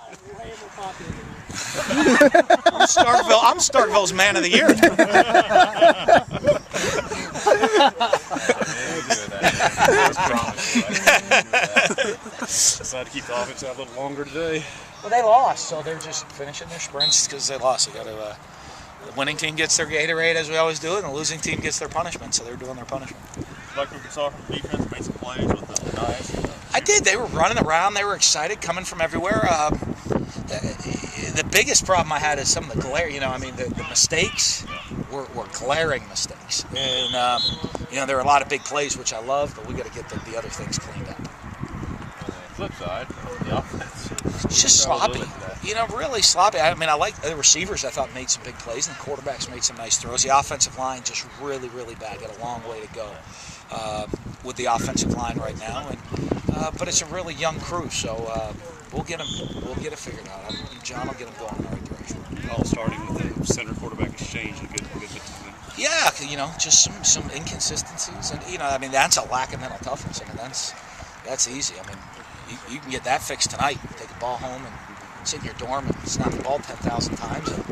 I'm Starkville's man of the year. Decided to keep the offense out a little longer today. Well, they lost, so they're just finishing their sprints because they lost. They got to. The winning team gets their Gatorade, as we always do it, and the losing team gets their punishment. So they're doing their punishment. Like we saw from the defense, made some plays with the knives. I did. They were running around. They were excited, coming from everywhere. The biggest problem I had is some of the glare. You know, I mean, the mistakes were glaring mistakes, and you know, there were a lot of big plays which I love, but we got to get the other things cleaned up. On the flip side, the offense. It's just sloppy. You know, really sloppy. I mean, I like the receivers. I thought made some big plays, and the quarterbacks made some nice throws. The offensive line just really, really bad. Got a long way to go with the offensive line right now, and but it's a really young crew, so we'll get it figured out. John will get them going in the right direction. All starting with the center quarterback exchange, a good bit to them. Yeah, you know, just some inconsistencies, and you know, I mean, that's a lack of mental toughness. I mean, that's easy. I mean, you can get that fixed tonight. Take a ball home and sit in your dorm and snap the ball 10,000 times, and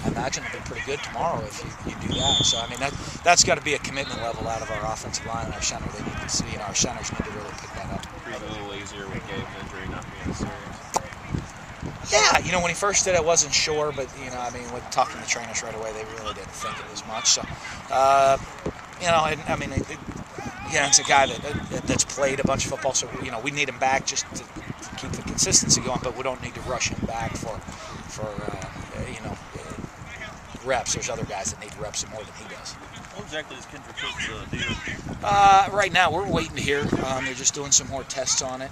I imagine it'll be pretty good tomorrow if you do that. So I mean, that's got to be a commitment level out of our offensive line and our center. They need to see, you know, our centers need to really pick that up. Breathe a little easier with Gabe's injury not being serious. Yeah, you know, when he first did, I wasn't sure, but you know, I mean, with talking to the trainers right away, they really didn't think it as much. So, you know, and I mean, yeah, it's a guy that's played a bunch of football, so you know, we need him back just to keep the consistency going, but we don't need to rush him back for you know, reps. There's other guys that need reps more than he does. What exactly is Kendrick Cook's deal? Right now, we're waiting to hear. They're just doing some more tests on it,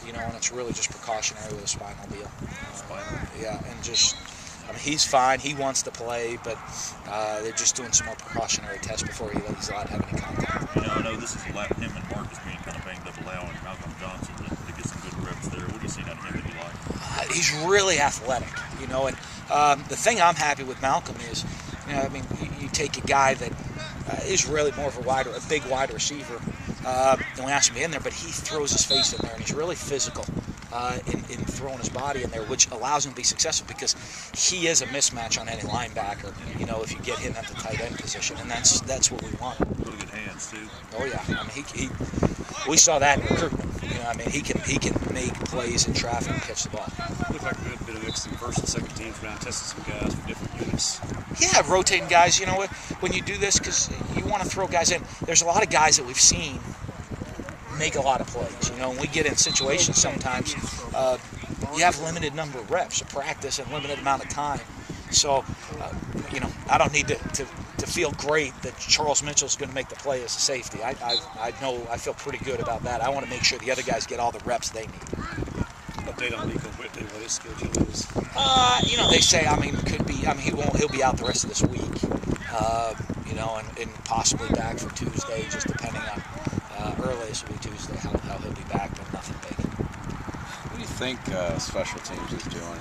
you know, and it's really just precautionary with a spinal deal. Yeah, and just, I mean, he's fine. He wants to play, but they're just doing some more precautionary tests before he's allowed to have any contact. You know, I know this is allowing him and Marcus being kind of banged up, allowing Malcolm Johnson to get some good reps there. What do you see out of him that you like? He's really athletic, you know, and the thing I'm happy with Malcolm is, you know, I mean, you take a guy that is really more of a big wide receiver, and we ask him to be in there, but he throws his face in there, and he's really physical in throwing his body in there, which allows him to be successful because he is a mismatch on any linebacker, you know, if you get him at the tight end position, and that's what we want. Really good hands, too. Oh, yeah. I mean, we saw that in recruitment. You know, I mean, he can make plays in traffic and catch the ball. Looks like a good bit of mix in first and second teams around, testing some guys for different units. Yeah, rotating guys. You know what? When you do this, because you want to throw guys in, there's a lot of guys that we've seen make a lot of plays. You know, when we get in situations sometimes, you have limited number of reps of practice and limited amount of time. So, you know, I don't need to feel great that Charles Mitchell's going to make the play as a safety. I know I feel pretty good about that. I want to make sure the other guys get all the reps they need. Update on Nico Whitney, what his schedule is. You know, they say, I mean, he'll be out the rest of this week. You know, and possibly back for Tuesday, just depending on earliest will be Tuesday how he'll be back, but nothing big. What do you think special teams is doing?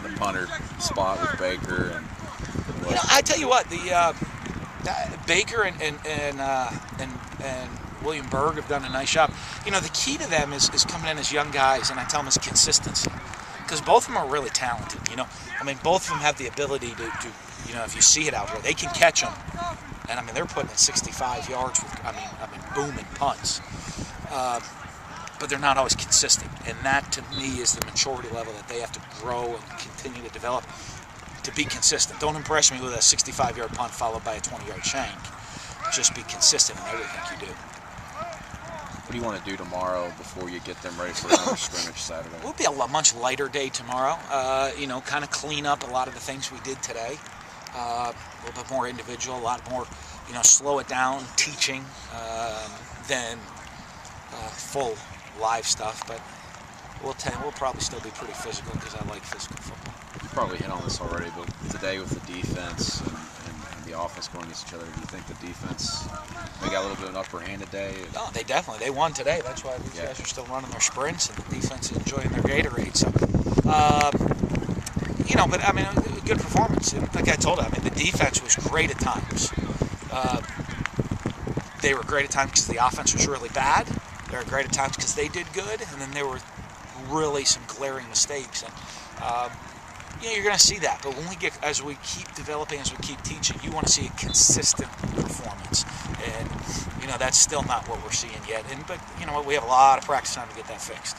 The punter spot with Baker and. You know, I tell you what, the Baker and William Berg have done a nice job. You know, the key to them is coming in as young guys, and I tell them is consistency, because both of them are really talented. You know, I mean, both of them have the ability to you know, if you see it out there, they can catch them, and I mean, they're putting it 65 yards with, I mean, booming punts. But they're not always consistent, and that to me is the maturity level that they have to grow and continue to develop. To be consistent. Don't impress me with a 65-yard punt followed by a 20-yard shank. Just be consistent in everything you do. What do you want to do tomorrow before you get them ready for another scrimmage Saturday? It will be a much lighter day tomorrow. You know, kind of clean up a lot of the things we did today. A little bit more individual, a lot more, you know, slow it down, teaching than full live stuff. But we'll probably still be pretty physical because I like physical football. You probably hit on this already, but today with the defense and the offense going against each other, do you think the defense they got a little bit of an upper hand today? No, they won today. That's why these guys are still running their sprints, and the defense is enjoying their Gatorade. So, you know, but I mean, a good performance. And like I told you, I mean, the defense was great at times. They were great at times because the offense was really bad. They were great at times because they did good, and then they were really some glaring mistakes, and you're going to see that. But as we keep developing, as we keep teaching, you want to see a consistent performance, and that's still not what we're seeing yet. But you know what? We have a lot of practice time to get that fixed.